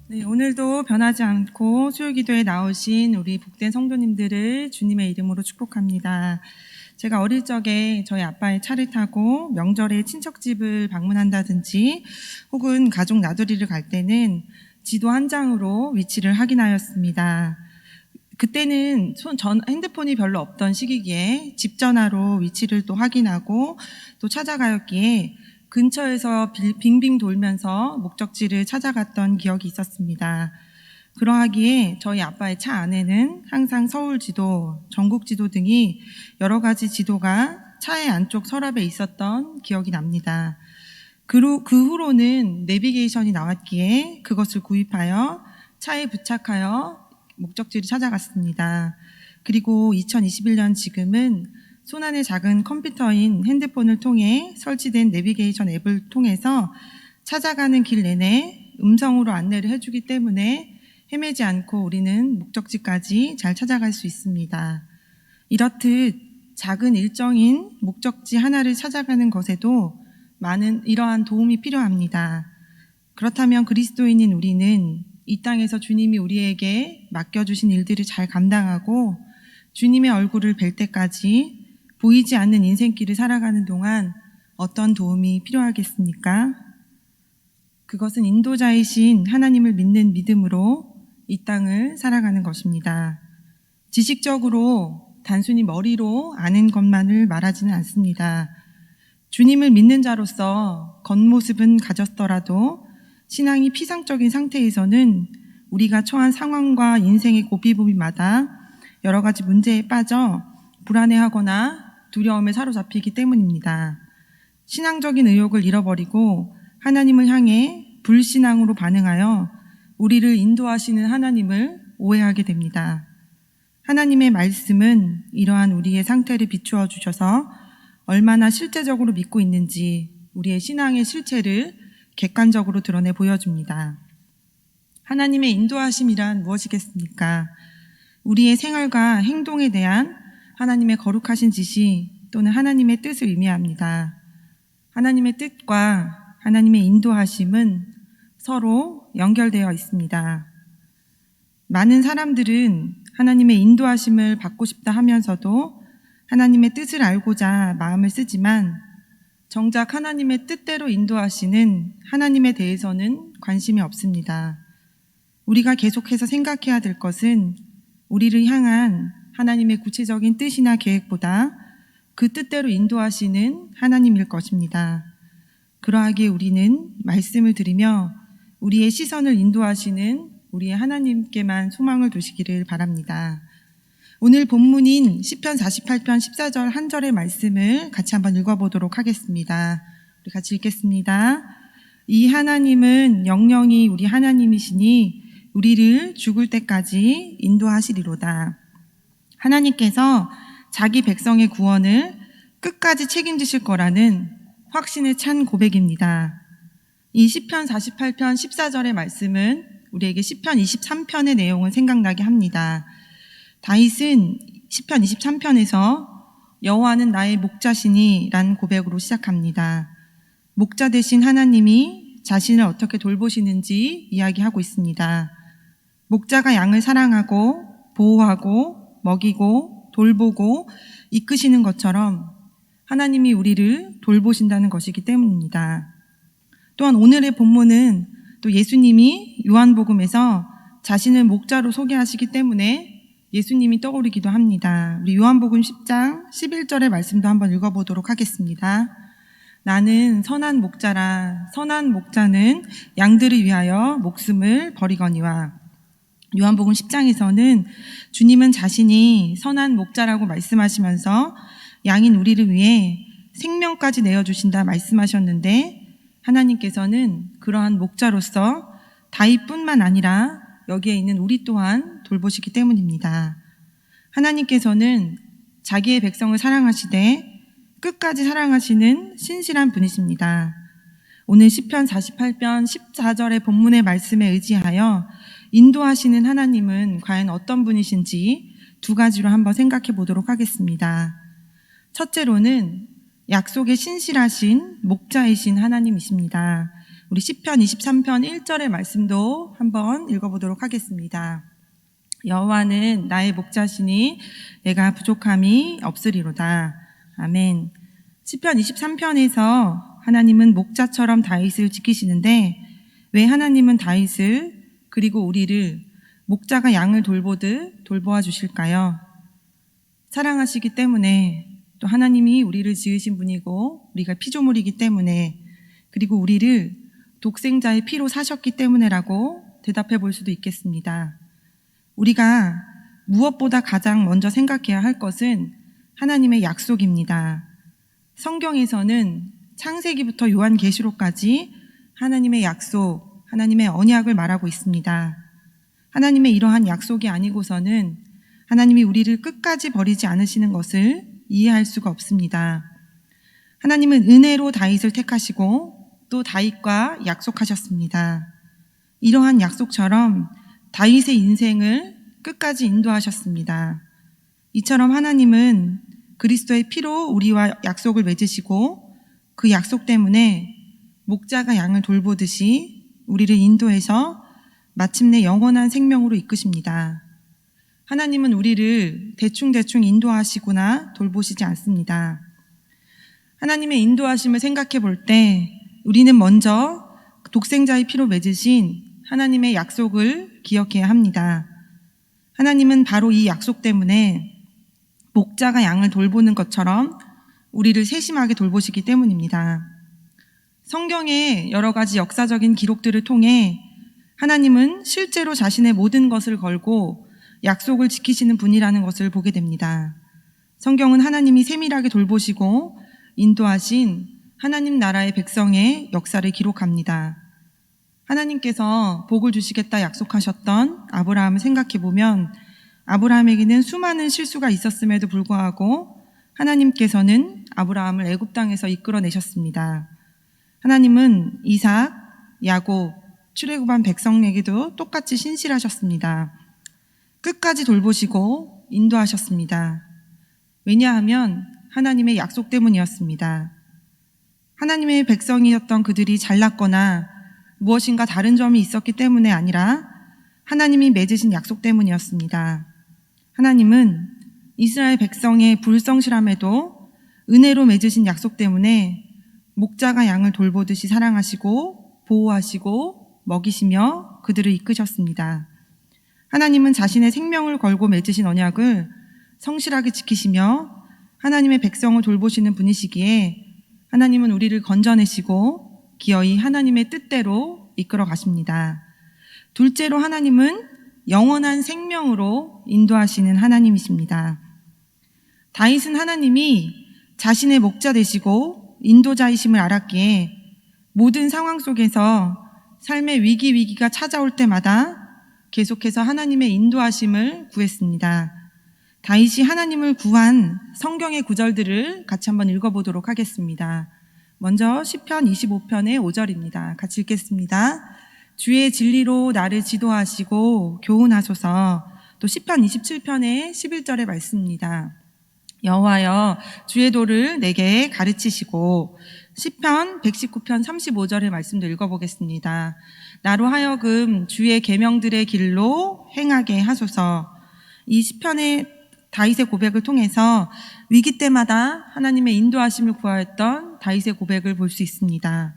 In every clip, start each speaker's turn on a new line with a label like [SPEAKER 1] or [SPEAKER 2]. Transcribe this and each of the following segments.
[SPEAKER 1] 네, 오늘도 변하지 않고 수요기도에 나오신 우리 복된 성도님들을 주님의 이름으로 축복합니다. 제가 어릴 적에 저희 아빠의 차를 타고 명절에 친척집을 방문한다든지 혹은 가족 나들이를 갈 때는 지도 한 장으로 위치를 확인하였습니다. 그때는 핸드폰이 별로 없던 시기기에 집 전화로 위치를 또 확인하고 또 찾아가였기에 근처에서 빙빙 돌면서 목적지를 찾아갔던 기억이 있었습니다. 그러하기에 저희 아빠의 차 안에는 항상 서울 지도, 전국 지도 등이 여러 가지 지도가 차의 안쪽 서랍에 있었던 기억이 납니다. 그 후로는 내비게이션이 나왔기에 그것을 구입하여 차에 부착하여 목적지를 찾아갔습니다. 그리고 2021년 지금은 손안의 작은 컴퓨터인 핸드폰을 통해 설치된 내비게이션 앱을 통해서 찾아가는 길 내내 음성으로 안내를 해주기 때문에 헤매지 않고 우리는 목적지까지 잘 찾아갈 수 있습니다. 이렇듯 작은 일정인 목적지 하나를 찾아가는 것에도 많은 이러한 도움이 필요합니다. 그렇다면 그리스도인인 우리는 이 땅에서 주님이 우리에게 맡겨주신 일들을 잘 감당하고 주님의 얼굴을 뵐 때까지 보이지 않는 인생길을 살아가는 동안 어떤 도움이 필요하겠습니까? 그것은 인도자이신 하나님을 믿는 믿음으로 이 땅을 살아가는 것입니다. 지식적으로 단순히 머리로 아는 것만을 말하지는 않습니다. 주님을 믿는 자로서 겉모습은 가졌더라도 신앙이 피상적인 상태에서는 우리가 처한 상황과 인생의 고비고비마다 여러 가지 문제에 빠져 불안해하거나 두려움에 사로잡히기 때문입니다. 신앙적인 의욕을 잃어버리고 하나님을 향해 불신앙으로 반응하여 우리를 인도하시는 하나님을 오해하게 됩니다. 하나님의 말씀은 이러한 우리의 상태를 비추어 주셔서 얼마나 실제적으로 믿고 있는지 우리의 신앙의 실체를 객관적으로 드러내 보여줍니다. 하나님의 인도하심이란 무엇이겠습니까? 우리의 생활과 행동에 대한 하나님의 거룩하신 지시 또는 하나님의 뜻을 의미합니다. 하나님의 뜻과 하나님의 인도하심은 서로 연결되어 있습니다. 많은 사람들은 하나님의 인도하심을 받고 싶다 하면서도 하나님의 뜻을 알고자 마음을 쓰지만 정작 하나님의 뜻대로 인도하시는 하나님에 대해서는 관심이 없습니다. 우리가 계속해서 생각해야 될 것은 우리를 향한 하나님의 구체적인 뜻이나 계획보다 그 뜻대로 인도하시는 하나님일 것입니다. 그러하기에 우리는 말씀을 들으며 우리의 시선을 인도하시는 우리의 하나님께만 소망을 두시기를 바랍니다. 오늘 본문인 시편 48편 14절 한 절의 말씀을 같이 한번 읽어보도록 하겠습니다. 우리 같이 읽겠습니다. 이 하나님은 영영이 우리 하나님이시니 우리를 죽을 때까지 인도하시리로다. 하나님께서 자기 백성의 구원을 끝까지 책임지실 거라는 확신에 찬 고백입니다. 이 시편 48편 14절의 말씀은 우리에게 시편 23편의 내용을 생각나게 합니다. 다윗은 시편 23편에서 여호와는 나의 목자시니 라는 고백으로 시작합니다. 목자 되신 하나님이 자신을 어떻게 돌보시는지 이야기하고 있습니다. 목자가 양을 사랑하고 보호하고 먹이고 돌보고 이끄시는 것처럼 하나님이 우리를 돌보신다는 것이기 때문입니다. 또한 오늘의 본문은 또 예수님이 요한복음에서 자신을 목자로 소개하시기 때문에 예수님이 떠오르기도 합니다. 우리 요한복음 10장 11절의 말씀도 한번 읽어보도록 하겠습니다. 나는 선한 목자라. 선한 목자는 양들을 위하여 목숨을 버리거니와. 요한복음 10장에서는 주님은 자신이 선한 목자라고 말씀하시면서 양인 우리를 위해 생명까지 내어주신다 말씀하셨는데 하나님께서는 그러한 목자로서 다윗뿐만 아니라 여기에 있는 우리 또한 돌보시기 때문입니다. 하나님께서는 자기의 백성을 사랑하시되 끝까지 사랑하시는 신실한 분이십니다. 오늘 시편 48편 14절의 본문의 말씀에 의지하여 인도하시는 하나님은 과연 어떤 분이신지 두 가지로 한번 생각해 보도록 하겠습니다. 첫째로는 약속에 신실하신 목자이신 하나님이십니다. 우리 시편 23편 1절의 말씀도 한번 읽어보도록 하겠습니다. 여호와는 나의 목자시니 내가 부족함이 없으리로다. 아멘. 시편 23편에서 하나님은 목자처럼 다윗을 지키시는데 왜 하나님은 다윗을 그리고 우리를 목자가 양을 돌보듯 돌보아 주실까요? 사랑하시기 때문에, 또 하나님이 우리를 지으신 분이고 우리가 피조물이기 때문에, 그리고 우리를 독생자의 피로 사셨기 때문에라고 대답해 볼 수도 있겠습니다. 우리가 무엇보다 가장 먼저 생각해야 할 것은 하나님의 약속입니다. 성경에서는 창세기부터 요한계시록까지 하나님의 약속, 하나님의 언약을 말하고 있습니다. 하나님의 이러한 약속이 아니고서는 하나님이 우리를 끝까지 버리지 않으시는 것을 이해할 수가 없습니다. 하나님은 은혜로 다윗을 택하시고 또 다윗과 약속하셨습니다. 이러한 약속처럼 다윗의 인생을 끝까지 인도하셨습니다. 이처럼 하나님은 그리스도의 피로 우리와 약속을 맺으시고 그 약속 때문에 목자가 양을 돌보듯이 우리를 인도해서 마침내 영원한 생명으로 이끄십니다. 하나님은 우리를 대충대충 인도하시거나 돌보시지 않습니다. 하나님의 인도하심을 생각해 볼 때 우리는 먼저 독생자의 피로 맺으신 하나님의 약속을 기억해야 합니다. 하나님은 바로 이 약속 때문에 목자가 양을 돌보는 것처럼 우리를 세심하게 돌보시기 때문입니다. 성경의 여러 가지 역사적인 기록들을 통해 하나님은 실제로 자신의 모든 것을 걸고 약속을 지키시는 분이라는 것을 보게 됩니다. 성경은 하나님이 세밀하게 돌보시고 인도하신 하나님 나라의 백성의 역사를 기록합니다. 하나님께서 복을 주시겠다 약속하셨던 아브라함을 생각해 보면 아브라함에게는 수많은 실수가 있었음에도 불구하고 하나님께서는 아브라함을 애굽 땅에서 이끌어내셨습니다. 하나님은 이삭, 야곱, 출애굽한 백성에게도 똑같이 신실하셨습니다. 끝까지 돌보시고 인도하셨습니다. 왜냐하면 하나님의 약속 때문이었습니다. 하나님의 백성이었던 그들이 잘났거나 무엇인가 다른 점이 있었기 때문에 아니라 하나님이 맺으신 약속 때문이었습니다. 하나님은 이스라엘 백성의 불성실함에도 은혜로 맺으신 약속 때문에 목자가 양을 돌보듯이 사랑하시고 보호하시고 먹이시며 그들을 이끄셨습니다. 하나님은 자신의 생명을 걸고 맺으신 언약을 성실하게 지키시며 하나님의 백성을 돌보시는 분이시기에 하나님은 우리를 건져내시고 기어이 하나님의 뜻대로 이끌어 가십니다. 둘째로 하나님은 영원한 생명으로 인도하시는 하나님이십니다. 다윗은 하나님이 자신의 목자 되시고 인도자이심을 알았기에 모든 상황 속에서 삶의 위기가 찾아올 때마다 계속해서 하나님의 인도하심을 구했습니다. 다윗이 하나님을 구한 성경의 구절들을 같이 한번 읽어보도록 하겠습니다. 먼저 시편 25편의 5절입니다. 같이 읽겠습니다. 주의 진리로 나를 지도하시고 교훈하소서. 또 시편 27편의 11절의 말씀입니다. 여호와여 주의 도를 내게 가르치시고. 시편 119편 35절의 말씀도 읽어보겠습니다. 나로 하여금 주의 계명들의 길로 행하게 하소서. 이 시편의 다윗의 고백을 통해서 위기 때마다 하나님의 인도하심을 구하였던 다윗의 고백을 볼 수 있습니다.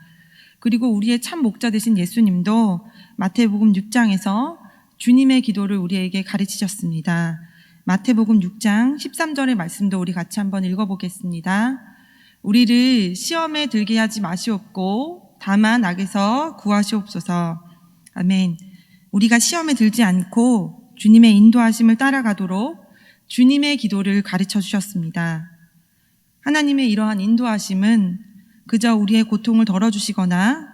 [SPEAKER 1] 그리고 우리의 참 목자 되신 예수님도 마태복음 6장에서 주님의 기도를 우리에게 가르치셨습니다. 마태복음 6장 13절의 말씀도 우리 같이 한번 읽어보겠습니다. 우리를 시험에 들게 하지 마시옵고 다만 악에서 구하시옵소서. 아멘. 우리가 시험에 들지 않고 주님의 인도하심을 따라가도록 주님의 기도를 가르쳐 주셨습니다. 하나님의 이러한 인도하심은 그저 우리의 고통을 덜어주시거나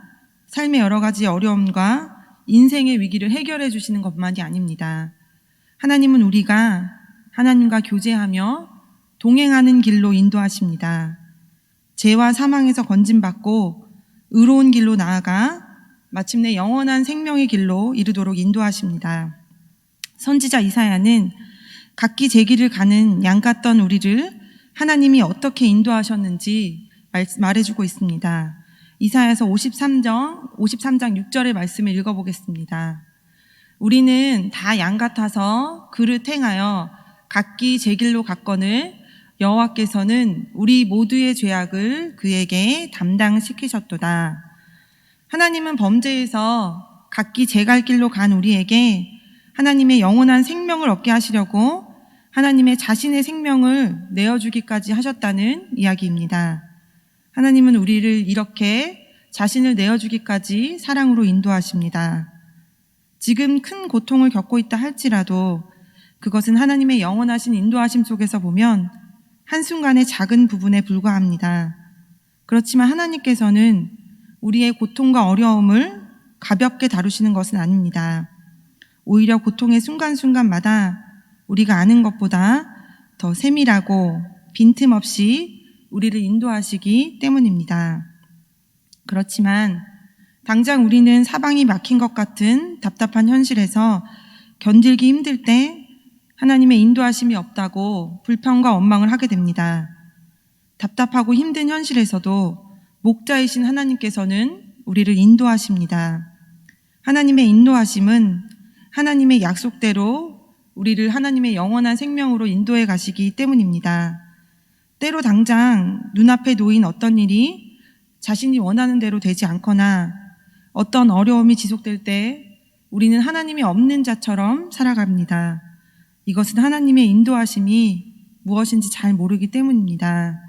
[SPEAKER 1] 삶의 여러 가지 어려움과 인생의 위기를 해결해 주시는 것만이 아닙니다. 하나님은 우리가 하나님과 교제하며 동행하는 길로 인도하십니다. 죄와 사망에서 건짐받고 의로운 길로 나아가 마침내 영원한 생명의 길로 이르도록 인도하십니다. 선지자 이사야는 각기 제 길을 가는 양 같던 우리를 하나님이 어떻게 인도하셨는지 말해주고 있습니다. 이사야서 53장 6절의 말씀을 읽어보겠습니다. 우리는 다 양 같아서 그릇 행하여 각기 제 길로 갔거늘 여호와께서는 우리 모두의 죄악을 그에게 담당시키셨도다. 하나님은 범죄에서 각기 제 갈 길로 간 우리에게 하나님의 영원한 생명을 얻게 하시려고 하나님의 자신의 생명을 내어주기까지 하셨다는 이야기입니다. 하나님은 우리를 이렇게 자신을 내어주기까지 사랑으로 인도하십니다. 지금 큰 고통을 겪고 있다 할지라도 그것은 하나님의 영원하신 인도하심 속에서 보면 한순간의 작은 부분에 불과합니다. 그렇지만 하나님께서는 우리의 고통과 어려움을 가볍게 다루시는 것은 아닙니다. 오히려 고통의 순간순간마다 우리가 아는 것보다 더 세밀하고 빈틈없이 우리를 인도하시기 때문입니다. 그렇지만 당장 우리는 사방이 막힌 것 같은 답답한 현실에서 견딜기 힘들 때 하나님의 인도하심이 없다고 불평과 원망을 하게 됩니다. 답답하고 힘든 현실에서도 목자이신 하나님께서는 우리를 인도하십니다. 하나님의 인도하심은 하나님의 약속대로 우리를 하나님의 영원한 생명으로 인도해 가시기 때문입니다. 때로 당장 눈앞에 놓인 어떤 일이 자신이 원하는 대로 되지 않거나 어떤 어려움이 지속될 때 우리는 하나님이 없는 자처럼 살아갑니다. 이것은 하나님의 인도하심이 무엇인지 잘 모르기 때문입니다.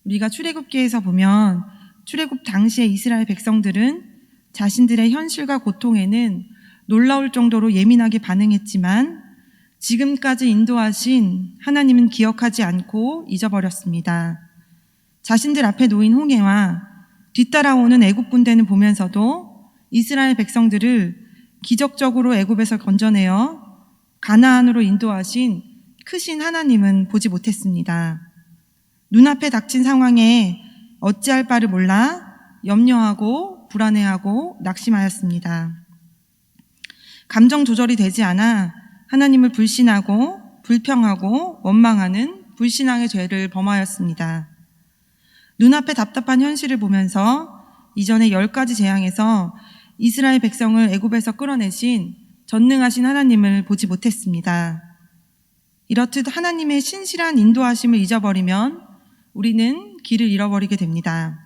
[SPEAKER 1] 우리가 출애굽기에서 보면 출애굽 당시의 이스라엘 백성들은 자신들의 현실과 고통에는 놀라울 정도로 예민하게 반응했지만 지금까지 인도하신 하나님은 기억하지 않고 잊어버렸습니다. 자신들 앞에 놓인 홍해와 뒤따라오는 애굽 군대는 보면서도 이스라엘 백성들을 기적적으로 애굽에서 건져내어 가나안으로 인도하신 크신 하나님은 보지 못했습니다. 눈앞에 닥친 상황에 어찌할 바를 몰라 염려하고 불안해하고 낙심하였습니다. 감정 조절이 되지 않아 하나님을 불신하고 불평하고 원망하는 불신앙의 죄를 범하였습니다. 눈앞에 답답한 현실을 보면서 이전에 10가지 재앙에서 이스라엘 백성을 애굽에서 끌어내신 전능하신 하나님을 보지 못했습니다. 이렇듯 하나님의 신실한 인도하심을 잊어버리면 우리는 길을 잃어버리게 됩니다.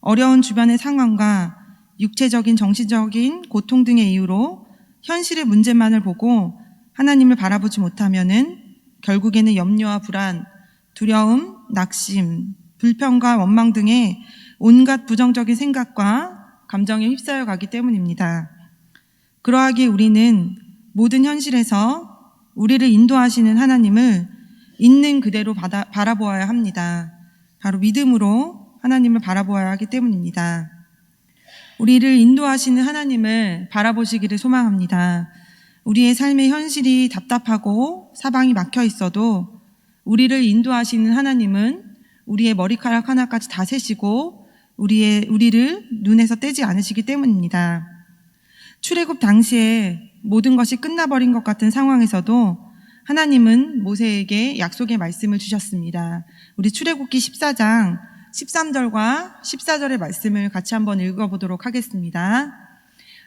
[SPEAKER 1] 어려운 주변의 상황과 육체적인 정신적인 고통 등의 이유로 현실의 문제만을 보고 하나님을 바라보지 못하면은 결국에는 염려와 불안, 두려움, 낙심, 불평과 원망 등의 온갖 부정적인 생각과 감정에 휩싸여 가기 때문입니다. 그러하기에 우리는 모든 현실에서 우리를 인도하시는 하나님을 있는 그대로 바라보아야 합니다. 바로 믿음으로 하나님을 바라보아야 하기 때문입니다. 우리를 인도하시는 하나님을 바라보시기를 소망합니다. 우리의 삶의 현실이 답답하고 사방이 막혀 있어도 우리를 인도하시는 하나님은 우리의 머리카락 하나까지 다 세시고 우리를 눈에서 떼지 않으시기 때문입니다. 출애굽 당시에 모든 것이 끝나버린 것 같은 상황에서도 하나님은 모세에게 약속의 말씀을 주셨습니다. 우리 출애굽기 14장 13절과 14절의 말씀을 같이 한번 읽어보도록 하겠습니다.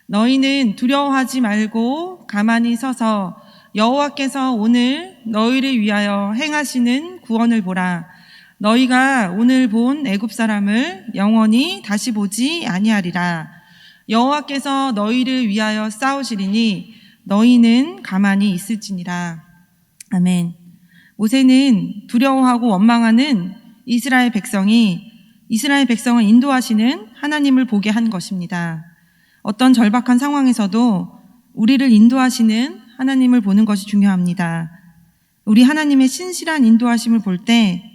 [SPEAKER 1] 너희는 두려워하지 말고 가만히 서서 여호와께서 오늘 너희를 위하여 행하시는 구원을 보라. 너희가 오늘 본 애굽 사람을 영원히 다시 보지 아니하리라. 여호와께서 너희를 위하여 싸우시리니 너희는 가만히 있을지니라. 아멘. 모세는 두려워하고 원망하는 이스라엘 백성을 인도하시는 하나님을 보게 한 것입니다. 어떤 절박한 상황에서도 우리를 인도하시는 하나님을 보는 것이 중요합니다. 우리 하나님의 신실한 인도하심을 볼 때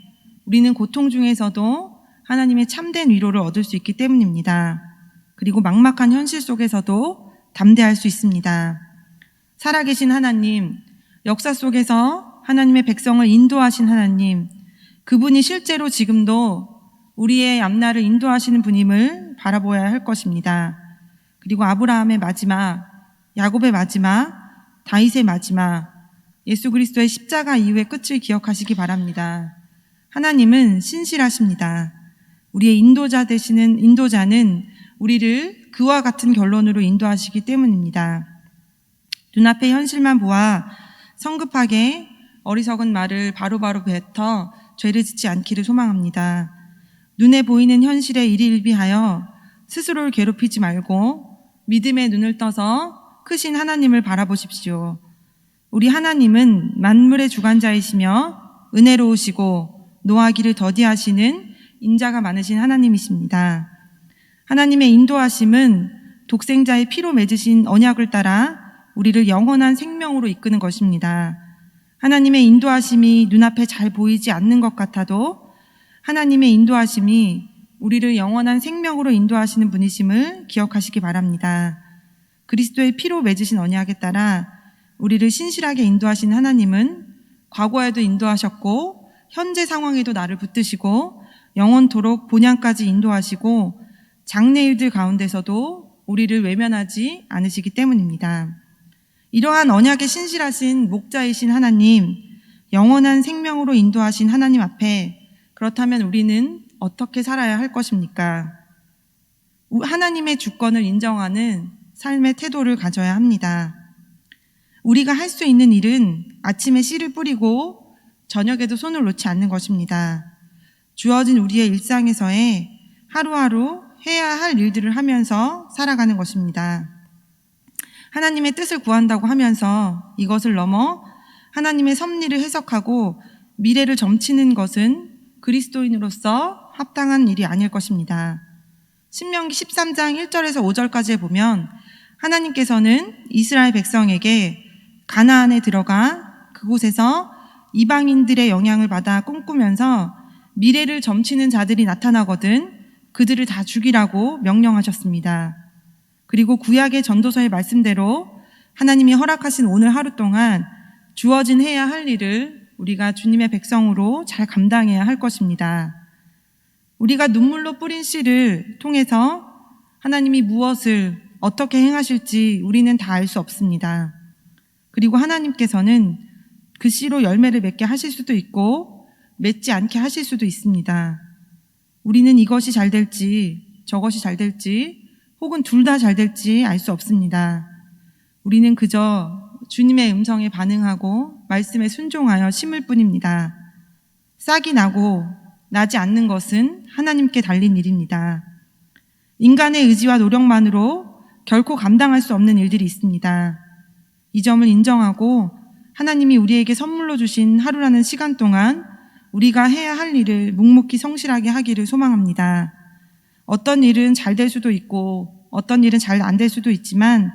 [SPEAKER 1] 우리는 고통 중에서도 하나님의 참된 위로를 얻을 수 있기 때문입니다. 그리고 막막한 현실 속에서도 담대할 수 있습니다. 살아계신 하나님, 역사 속에서 하나님의 백성을 인도하신 하나님, 그분이 실제로 지금도 우리의 앞날을 인도하시는 분임을 바라보아야 할 것입니다. 그리고 아브라함의 마지막, 야곱의 마지막, 다윗의 마지막, 예수 그리스도의 십자가 이후의 끝을 기억하시기 바랍니다. 하나님은 신실하십니다. 우리의 인도자는 우리를 그와 같은 결론으로 인도하시기 때문입니다. 눈앞의 현실만 보아 성급하게 어리석은 말을 바로바로 뱉어 죄를 짓지 않기를 소망합니다. 눈에 보이는 현실에 일희일비하여 스스로를 괴롭히지 말고 믿음의 눈을 떠서 크신 하나님을 바라보십시오. 우리 하나님은 만물의 주관자이시며 은혜로우시고 노하기를 더디하시는 인자가 많으신 하나님이십니다. 하나님의 인도하심은 독생자의 피로 맺으신 언약을 따라 우리를 영원한 생명으로 이끄는 것입니다. 하나님의 인도하심이 눈앞에 잘 보이지 않는 것 같아도 하나님의 인도하심이 우리를 영원한 생명으로 인도하시는 분이심을 기억하시기 바랍니다. 그리스도의 피로 맺으신 언약에 따라 우리를 신실하게 인도하신 하나님은 과거에도 인도하셨고 현재 상황에도 나를 붙드시고 영원토록 본향까지 인도하시고 장래일들 가운데서도 우리를 외면하지 않으시기 때문입니다. 이러한 언약에 신실하신 목자이신 하나님, 영원한 생명으로 인도하신 하나님 앞에 그렇다면 우리는 어떻게 살아야 할 것입니까? 하나님의 주권을 인정하는 삶의 태도를 가져야 합니다. 우리가 할 수 있는 일은 아침에 씨를 뿌리고 저녁에도 손을 놓지 않는 것입니다. 주어진 우리의 일상에서의 하루하루 해야 할 일들을 하면서 살아가는 것입니다. 하나님의 뜻을 구한다고 하면서 이것을 넘어 하나님의 섭리를 해석하고 미래를 점치는 것은 그리스도인으로서 합당한 일이 아닐 것입니다. 신명기 13장 1절에서 5절까지에 보면 하나님께서는 이스라엘 백성에게 가나안에 들어가 그곳에서 이방인들의 영향을 받아 꿈꾸면서 미래를 점치는 자들이 나타나거든 그들을 다 죽이라고 명령하셨습니다. 그리고 구약의 전도서의 말씀대로 하나님이 허락하신 오늘 하루 동안 주어진 해야 할 일을 우리가 주님의 백성으로 잘 감당해야 할 것입니다. 우리가 눈물로 뿌린 씨를 통해서 하나님이 무엇을 어떻게 행하실지 우리는 다 알 수 없습니다. 그리고 하나님께서는 그 씨로 열매를 맺게 하실 수도 있고 맺지 않게 하실 수도 있습니다. 우리는 이것이 잘 될지 저것이 잘 될지 혹은 둘 다 잘 될지 알 수 없습니다. 우리는 그저 주님의 음성에 반응하고 말씀에 순종하여 심을 뿐입니다. 싹이 나고 나지 않는 것은 하나님께 달린 일입니다. 인간의 의지와 노력만으로 결코 감당할 수 없는 일들이 있습니다. 이 점을 인정하고 하나님이 우리에게 선물로 주신 하루라는 시간 동안 우리가 해야 할 일을 묵묵히 성실하게 하기를 소망합니다. 어떤 일은 잘 될 수도 있고 어떤 일은 잘 안 될 수도 있지만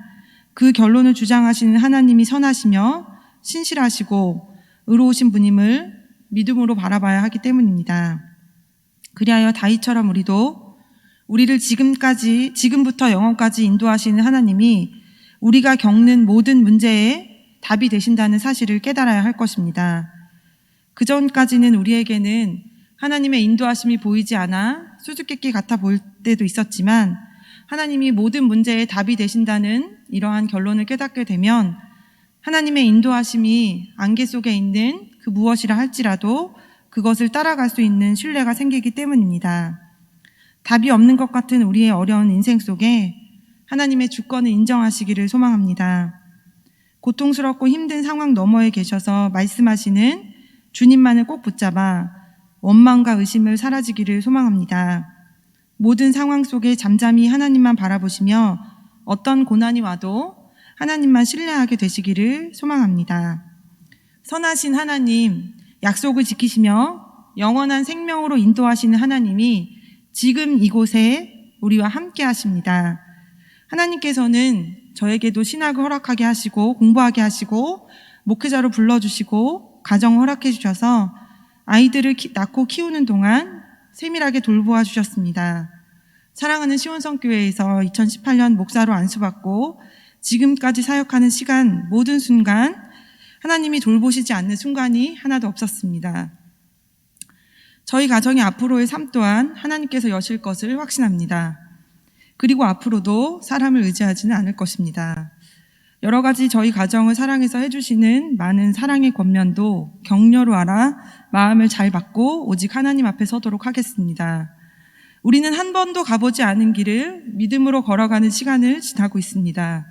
[SPEAKER 1] 그 결론을 주장하시는 하나님이 선하시며 신실하시고 의로우신 분임을 믿음으로 바라봐야 하기 때문입니다. 그리하여 다윗처럼 우리를 지금부터 영원까지 인도하시는 하나님이 우리가 겪는 모든 문제에 답이 되신다는 사실을 깨달아야 할 것입니다. 그 전까지는 우리에게는 하나님의 인도하심이 보이지 않아 수수께끼 같아 보일 때도 있었지만 하나님이 모든 문제에 답이 되신다는 이러한 결론을 깨닫게 되면 하나님의 인도하심이 안개 속에 있는 그 무엇이라 할지라도 그것을 따라갈 수 있는 신뢰가 생기기 때문입니다. 답이 없는 것 같은 우리의 어려운 인생 속에 하나님의 주권을 인정하시기를 소망합니다. 고통스럽고 힘든 상황 너머에 계셔서 말씀하시는 주님만을 꼭 붙잡아 원망과 의심을 사라지기를 소망합니다. 모든 상황 속에 잠잠히 하나님만 바라보시며 어떤 고난이 와도 하나님만 신뢰하게 되시기를 소망합니다. 선하신 하나님, 약속을 지키시며 영원한 생명으로 인도하시는 하나님이 지금 이곳에 우리와 함께 하십니다. 하나님께서는 저에게도 신학을 허락하게 하시고 공부하게 하시고 목회자로 불러주시고 가정을 허락해 주셔서 아이들을 낳고 키우는 동안 세밀하게 돌보아 주셨습니다. 사랑하는 시온성교회에서 2018년 목사로 안수받고 지금까지 사역하는 시간 모든 순간 하나님이 돌보시지 않는 순간이 하나도 없었습니다. 저희 가정의 앞으로의 삶 또한 하나님께서 여실 것을 확신합니다. 그리고 앞으로도 사람을 의지하지는 않을 것입니다. 여러 가지 저희 가정을 사랑해서 해주시는 많은 사랑의 권면도 격려로 알아 마음을 잘 받고 오직 하나님 앞에 서도록 하겠습니다. 우리는 한 번도 가보지 않은 길을 믿음으로 걸어가는 시간을 지나고 있습니다.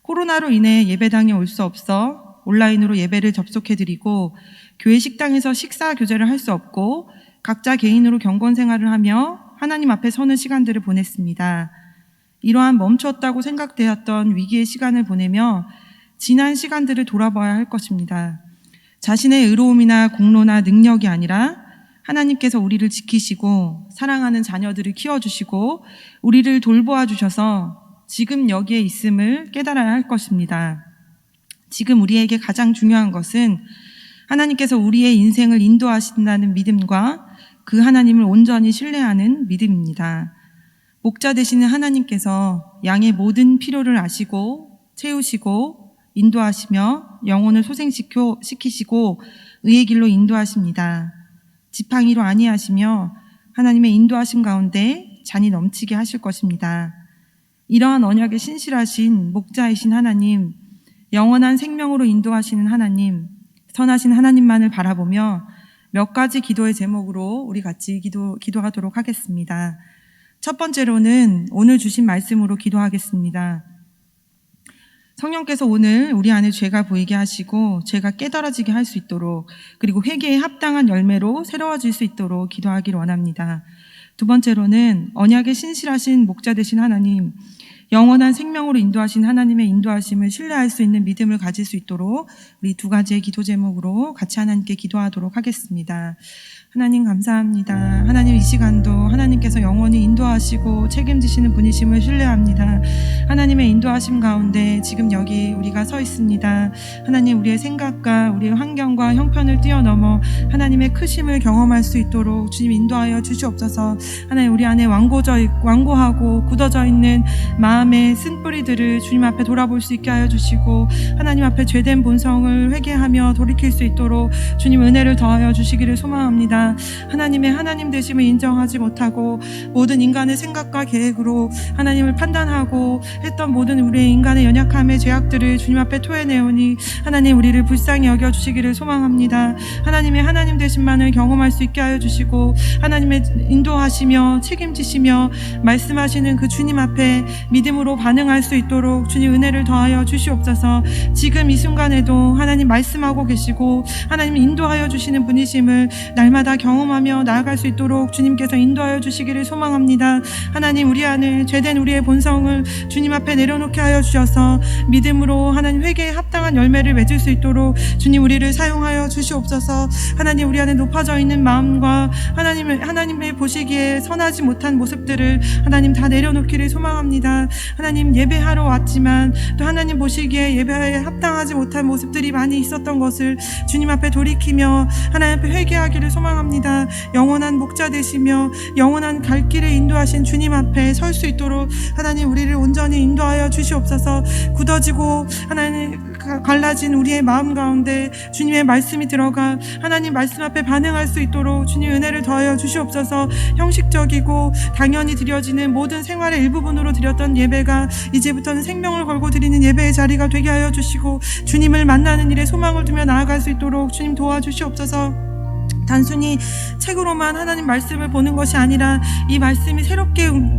[SPEAKER 1] 코로나로 인해 예배당에 올 수 없어 온라인으로 예배를 접속해드리고 교회 식당에서 식사 교제를 할 수 없고 각자 개인으로 경건 생활을 하며 하나님 앞에 서는 시간들을 보냈습니다. 이러한 멈췄다고 생각되었던 위기의 시간을 보내며 지난 시간들을 돌아봐야 할 것입니다. 자신의 의로움이나 공로나 능력이 아니라 하나님께서 우리를 지키시고 사랑하는 자녀들을 키워주시고 우리를 돌보아 주셔서 지금 여기에 있음을 깨달아야 할 것입니다. 지금 우리에게 가장 중요한 것은 하나님께서 우리의 인생을 인도하신다는 믿음과 그 하나님을 온전히 신뢰하는 믿음입니다. 목자 되시는 하나님께서 양의 모든 필요를 아시고 채우시고 인도하시며 영혼을 소생시키시고 의의 길로 인도하십니다. 지팡이로 아니하시며 하나님의 인도하심 가운데 잔이 넘치게 하실 것입니다. 이러한 언약에 신실하신 목자이신 하나님, 영원한 생명으로 인도하시는 하나님, 선하신 하나님만을 바라보며 몇 가지 기도의 제목으로 우리 같이 기도하도록 하겠습니다. 첫 번째로는 오늘 주신 말씀으로 기도하겠습니다. 성령께서 오늘 우리 안에 죄가 보이게 하시고 죄가 깨달아지게 할 수 있도록 그리고 회개에 합당한 열매로 새로워질 수 있도록 기도하기를 원합니다. 두 번째로는 언약에 신실하신 목자 되신 하나님, 영원한 생명으로 인도하신 하나님의 인도하심을 신뢰할 수 있는 믿음을 가질 수 있도록 우리 두 가지의 기도 제목으로 같이 하나님께 기도하도록 하겠습니다. 하나님 감사합니다. 하나님 이 시간도 하나님께서 영원히 인도하시고 책임지시는 분이심을 신뢰합니다. 하나님의 인도하심 가운데 지금 여기 우리가 서 있습니다. 하나님 우리의 생각과 우리의 환경과 형편을 뛰어넘어 하나님의 크심을 경험할 수 있도록 주님 인도하여 주시옵소서. 하나님 우리 안에 완고하고 굳어져 있는 마음의 쓴뿌리들을 주님 앞에 돌아볼 수 있게 하여 주시고 하나님 앞에 죄된 본성을 회개하며 돌이킬 수 있도록 주님 은혜를 더하여 주시기를 소망합니다. 하나님의 하나님 되심을 인정하지 못하고 모든 인간의 생각과 계획으로 하나님을 판단하고 했던 모든 우리의 인간의 연약함의 죄악들을 주님 앞에 토해내오니 하나님 우리를 불쌍히 여겨주시기를 소망합니다. 하나님의 하나님 되심만을 경험할 수 있게 하여 주시고 하나님의 인도하시며 책임지시며 말씀하시는 그 주님 앞에 믿음으로 반응할 수 있도록 주님 은혜를 더하여 주시옵소서. 지금 이 순간에도 하나님 말씀하고 계시고 하나님 인도하여 주시는 분이심을 날마다 경험하며 나아갈 수 있도록 주님께서 인도하여 주시기를 소망합니다. 하나님 우리 안에 죄된 우리의 본성을 주님 앞에 내려놓게 하여 주셔서 믿음으로 하나님 회개에 합당한 열매를 맺을 수 있도록 주님 우리를 사용하여 주시옵소서. 하나님 우리 안에 높아져 있는 마음과 하나님의 보시기에 선하지 못한 모습들을 하나님 다 내려놓기를 소망합니다. 하나님 예배하러 왔지만 또 하나님 보시기에 예배에 합당하지 못한 모습들이 많이 있었던 것을 주님 앞에 돌이키며 하나님 앞에 회개하기를 소망합니다. 영원한 목자 되시며 영원한 갈 길을 인도하신 주님 앞에 설 수 있도록 하나님 우리를 온전히 인도하여 주시옵소서. 굳어지고 하나님 갈라진 우리의 마음 가운데 주님의 말씀이 들어가 하나님 말씀 앞에 반응할 수 있도록 주님 은혜를 더하여 주시옵소서. 형식적이고 당연히 드려지는 모든 생활의 일부분으로 드렸던 예배가 이제부터는 생명을 걸고 드리는 예배의 자리가 되게 하여 주시고 주님을 만나는 일에 소망을 두며 나아갈 수 있도록 주님 도와주시옵소서. 단순히 책으로만 하나님 말씀을 보는 것이 아니라 이 말씀이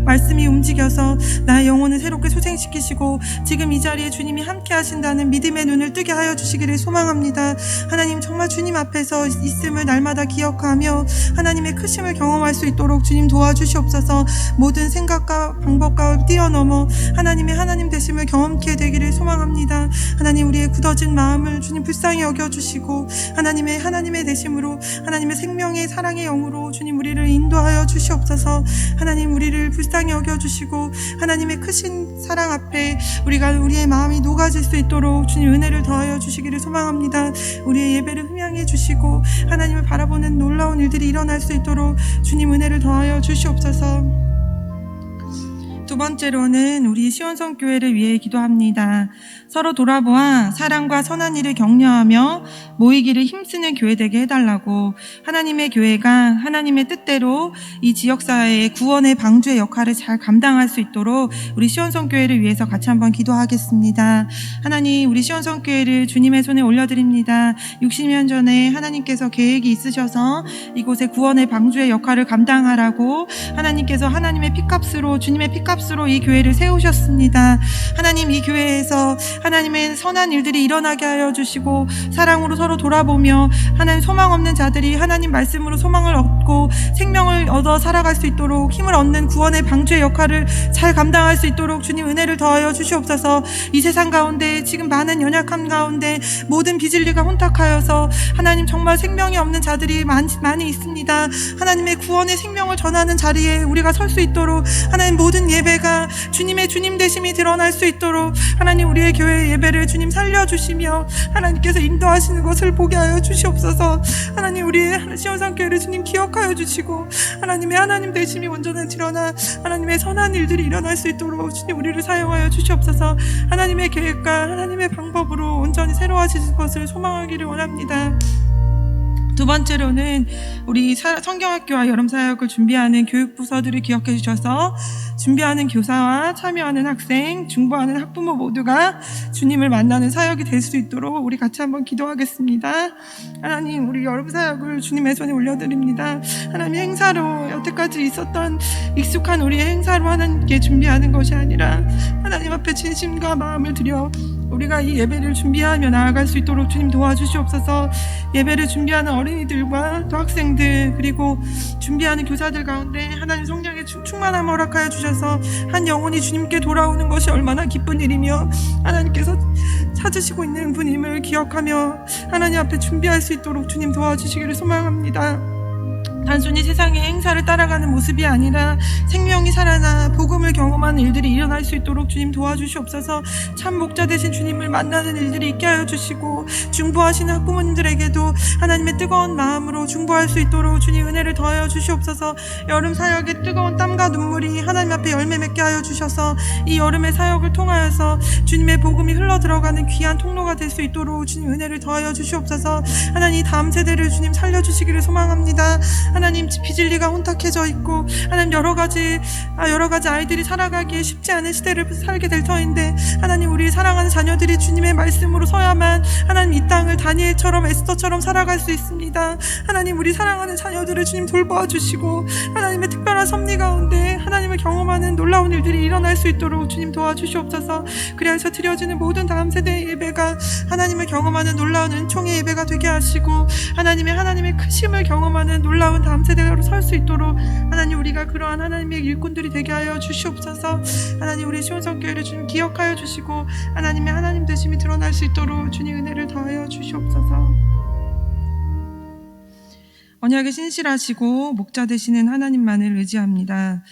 [SPEAKER 1] 말씀이 움직여서 나의 영혼을 새롭게 소생시키시고 지금 이 자리에 주님이 함께 하신다는 믿음의 눈을 뜨게 하여 주시기를 소망합니다. 하나님 정말 주님 앞에서 있음을 날마다 기억하며 하나님의 크심을 경험할 수 있도록 주님 도와주시옵소서. 모든 생각과 방법과 뛰어넘어 하나님의 하나님 되심을 경험케 되기를 소망합니다. 하나님 우리의 굳어진 마음을 주님 불쌍히 여겨주시고 하나님의 되심으로 하나님의 생명의 사랑의 영으로 주님 우리를 인도하여 주시옵소서. 하나님 우리를 불쌍히 여겨주시고 하나님의 크신 사랑 앞에 우리의 마음이 녹아질 수 있도록 주님 은혜를 더하여 주시기를 소망합니다. 우리의 예배를 흠양해 주시고 하나님을 바라보는 놀라운 일들이 일어날 수 있도록 주님 은혜를 더하여 주시옵소서. 두 번째로는 우리 시온성교회를 위해 기도합니다. 서로 돌아보아 사랑과 선한 일을 격려하며 모이기를 힘쓰는 교회 되게 해달라고, 하나님의 교회가 하나님의 뜻대로 이 지역사회의 구원의 방주의 역할을 잘 감당할 수 있도록 우리 시온성교회를 위해서 같이 한번 기도하겠습니다. 하나님, 우리 시온성교회를 주님의 손에 올려드립니다. 60년 전에 하나님께서 계획이 있으셔서 이곳에 구원의 방주의 역할을 감당하라고 하나님께서 하나님의 피값으로, 주님의 피값으로 이 교회를 세우셨습니다. 하나님, 이 교회에서 하나님의 선한 일들이 일어나게 하여 주시고 사랑으로 서로 돌아보며 하나님 소망 없는 자들이 하나님 말씀으로 소망을 얻고 생명을 얻어 살아갈 수 있도록 힘을 얻는 구원의 방주의 역할을 잘 감당할 수 있도록 주님 은혜를 더하여 주시옵소서. 이 세상 가운데 지금 많은 연약함 가운데 모든 비진리가 혼탁하여서 하나님 정말 생명이 없는 자들이 많이 있습니다. 하나님의 구원의 생명을 전하는 자리에 우리가 설 수 있도록 하나님 모든 예배가 주님의 주님 되심이 드러날 수 있도록 하나님 우리의 교회 예배를 주님 살려주시며 하나님께서 인도하시는 것을 보게 하여 주시옵소서. 하나님 우리의 시온성교회를 주님 기억하여 주시고 하나님의 하나님 되심이 온전히 드러나 하나님의 선한 일들이 일어날 수 있도록 주님 우리를 사용하여 주시옵소서. 하나님의 계획과 하나님의 방법으로 온전히 새로워지는 것을 소망하기를 원합니다. 두 번째로는 우리 성경학교와 여름사역을 준비하는 교육부서들을 기억해 주셔서 준비하는 교사와 참여하는 학생, 중보하는 학부모 모두가 주님을 만나는 사역이 될 수 있도록 우리 같이 한번 기도하겠습니다. 하나님, 우리 여름사역을 주님의 손에 올려드립니다. 하나님, 행사로 여태까지 있었던 익숙한 우리의 행사로 하나님께 준비하는 것이 아니라 하나님 앞에 진심과 마음을 들여 우리가 이 예배를 준비하며 나아갈 수 있도록 주님 도와주시옵소서. 예배를 준비하는 어린이들과 또 학생들 그리고 준비하는 교사들 가운데 하나님 성령의 충만함 허락하여 주셔서 한 영혼이 주님께 돌아오는 것이 얼마나 기쁜 일이며 하나님께서 찾으시고 있는 분임을 기억하며 하나님 앞에 준비할 수 있도록 주님 도와주시기를 소망합니다. 단순히 세상의 행사를 따라가는 모습이 아니라 생명이 살아나 복음을 경험하는 일들이 일어날 수 있도록 주님 도와주시옵소서. 참 목자 되신 주님을 만나는 일들이 있게 하여 주시고 중보하시는 학부모님들에게도 하나님의 뜨거운 마음으로 중보할 수 있도록 주님 은혜를 더하여 주시옵소서. 여름 사역의 뜨거운 땀과 눈물이 하나님 앞에 열매 맺게 하여 주셔서 이 여름의 사역을 통하여서 주님의 복음이 흘러 들어가는 귀한 통로가 될 수 있도록 주님 은혜를 더하여 주시옵소서. 하나님 다음 세대를 주님 살려주시기를 소망합니다. 하나님 비진리가 혼탁해져 있고 하나님 여러 가지 아이들이 살아가기에 쉽지 않은 시대를 살게 될 터인데 하나님 우리 사랑하는 자녀들이 주님의 말씀으로 서야만 하나님 이 땅을 다니엘처럼 에스더처럼 살아갈 수 있습니다. 하나님 우리 사랑하는 자녀들을 주님 돌보아 주시고 하나님의 특별한 섭리 가운데 하나님을 경험하는 놀라운 일들이 일어날 수 있도록 주님 도와주시옵소서. 그래서 드려지는 모든 다음 세대의 예배가 하나님을 경험하는 놀라운 은총의 예배가 되게 하시고 하나님의 크심을 경험하는 놀라운 다음 세대로 설 수 있도록 하나님 우리가 그러한 하나님의 일꾼들이 되게 하여 주시옵소서. 하나님 우리 시온성교회를 주님 기억하여 주시고 하나님의 하나님 되심이 드러날 수 있도록 주님 은혜를 더하여 주시옵소서. 언약에 신실하시고 목자 되시는 하나님만을 의지합니다.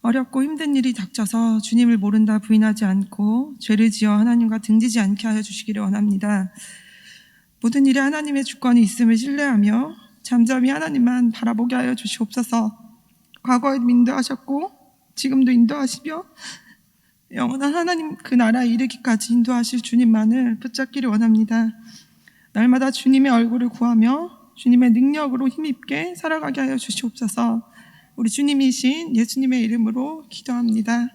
[SPEAKER 1] 어렵고 힘든 일이 닥쳐서 주님을 모른다 부인하지 않고 죄를 지어 하나님과 등지지 않게 하여 주시기를 원합니다. 모든 일에 하나님의 주권이 있음을 신뢰하며 잠잠히 하나님만 바라보게 하여 주시옵소서. 과거에도 인도하셨고 지금도 인도하시며 영원한 하나님 그 나라에 이르기까지 인도하실 주님만을 붙잡기를 원합니다. 날마다 주님의 얼굴을 구하며 주님의 능력으로 힘입게 살아가게 하여 주시옵소서. 우리 주님이신 예수님의 이름으로 기도합니다.